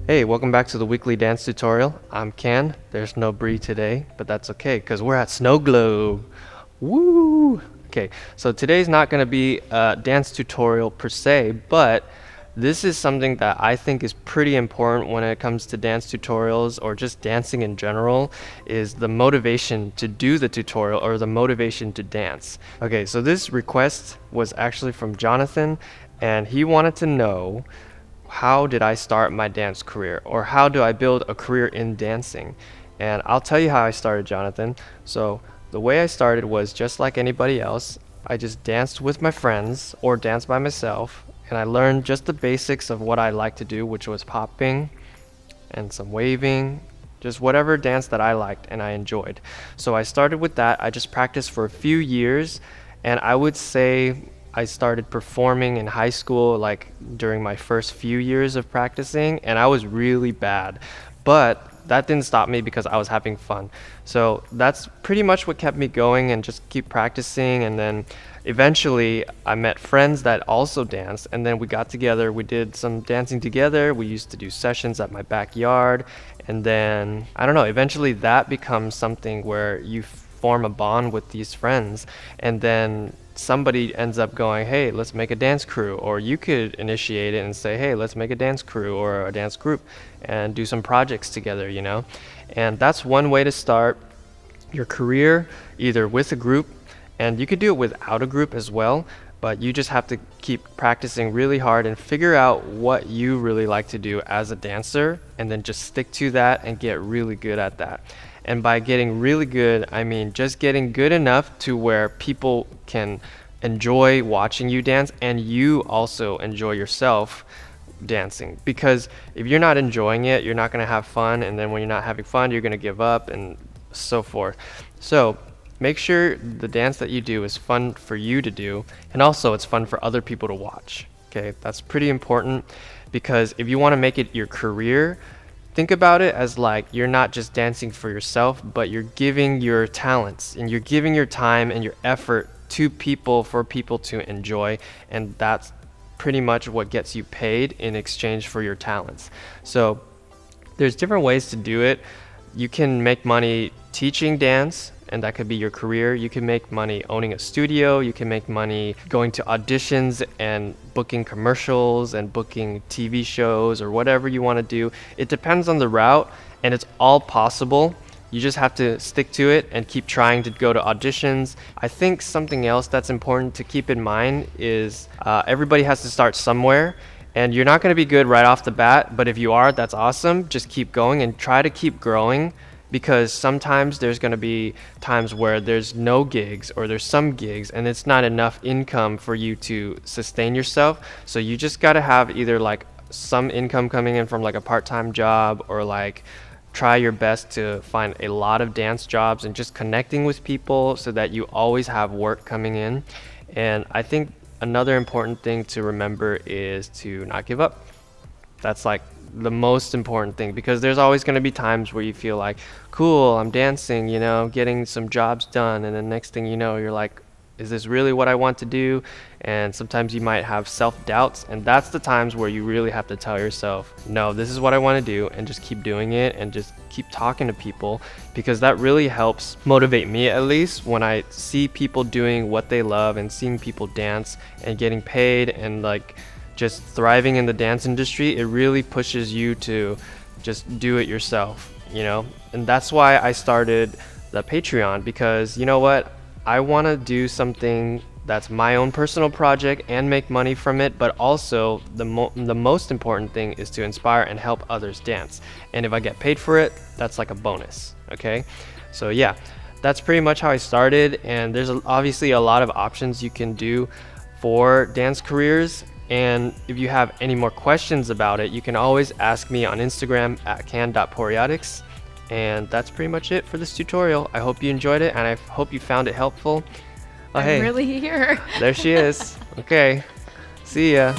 Hey, welcome back to the weekly dance tutorial. I'm Ken. There's no Bree today, but that's okay because we're at Snow Globe. Woo! Okay, so today's not going to be a dance tutorial per se, but this is something that I think is pretty important when it comes to dance tutorials or just dancing in general, is the motivation to do the tutorial or the motivation to dance. Okay, so this request was actually from Jonathan, and he wanted to know, how did I start my dance career, or how do I build a career in dancing? And I'll tell you how I started, Jonathan. So the way I started was just like anybody else. I just danced with my friends or danced by myself, and I learned just the basics of what I like to do, which was popping and some waving, just whatever dance that I liked and I enjoyed. So I started with that. I just practiced for a few years, and I would say I started performing in high school, like during my first few years of practicing, and I was really bad. But that didn't stop me because I was having fun. So that's pretty much what kept me going and just keep practicing. And then eventually I met friends that also danced, and then we got together, we did some dancing together. We used to do sessions at my backyard. And then, I don't know, eventually that becomes something where you form a bond with these friends, and then somebody ends up going, hey, let's make a dance crew, or you could initiate it and say, hey, let's make a dance crew or a dance group and do some projects together, you know. And that's one way to start your career, either with a group, and you could do it without a group as well, but you just have to keep practicing really hard and figure out what you really like to do as a dancer, and then just stick to that and get really good at that. And by getting really good, I mean just getting good enough to where people can enjoy watching you dance, and you also enjoy yourself dancing. Because if you're not enjoying it, you're not going to have fun, and then when you're not having fun, you're going to give up and so forth. So make sure the dance that you do is fun for you to do, and also it's fun for other people to watch. Okay, that's pretty important, because if you want to make it your career, think about it as like you're not just dancing for yourself, but you're giving your talents and you're giving your time and your effort to people for people to enjoy, and that's pretty much what gets you paid in exchange for your talents. So there's different ways to do it. You can make money teaching dance, and that could be your career. You can make money owning a studio. You can make money going to auditions and booking commercials and booking TV shows or whatever you want to do. It depends on the route, and it's all possible. You just have to stick to it and keep trying to go to auditions. I think something else that's important to keep in mind is everybody has to start somewhere. And you're not going to be good right off the bat, but if you are, that's awesome. Just keep going and try to keep growing, because sometimes there's going to be times where there's no gigs, or there's some gigs and it's not enough income for you to sustain yourself. So you just got to have either like some income coming in from like a part-time job, or like try your best to find a lot of dance jobs and just connecting with people so that you always have work coming in. And I think another important thing to remember is to not give up. That's like the most important thing, because there's always going to be times where you feel like, cool, I'm dancing, you know, getting some jobs done, and then next thing you know, you're like, is this really what I want to do? And sometimes you might have self-doubts, and that's the times where you really have to tell yourself, no, this is what I want to do, and just keep doing it and just keep talking to people, because that really helps motivate me, at least when I see people doing what they love and seeing people dance and getting paid and like just thriving in the dance industry. It really pushes you to just do it yourself, you know. And that's why I started the Patreon, because you know what, I want to do something that's my own personal project and make money from it, but also the most important thing is to inspire and help others dance. And if I get paid for it, that's like a bonus. Okay, so yeah, that's pretty much how I started. And there's obviously a lot of options you can do for dance careers. And if you have any more questions about it, you can always ask me on Instagram at can.poriotics. And that's pretty much it for this tutorial. I hope you enjoyed it, and I hope you found it helpful. Oh, I'm hey, really here. there she is. Okay, see ya.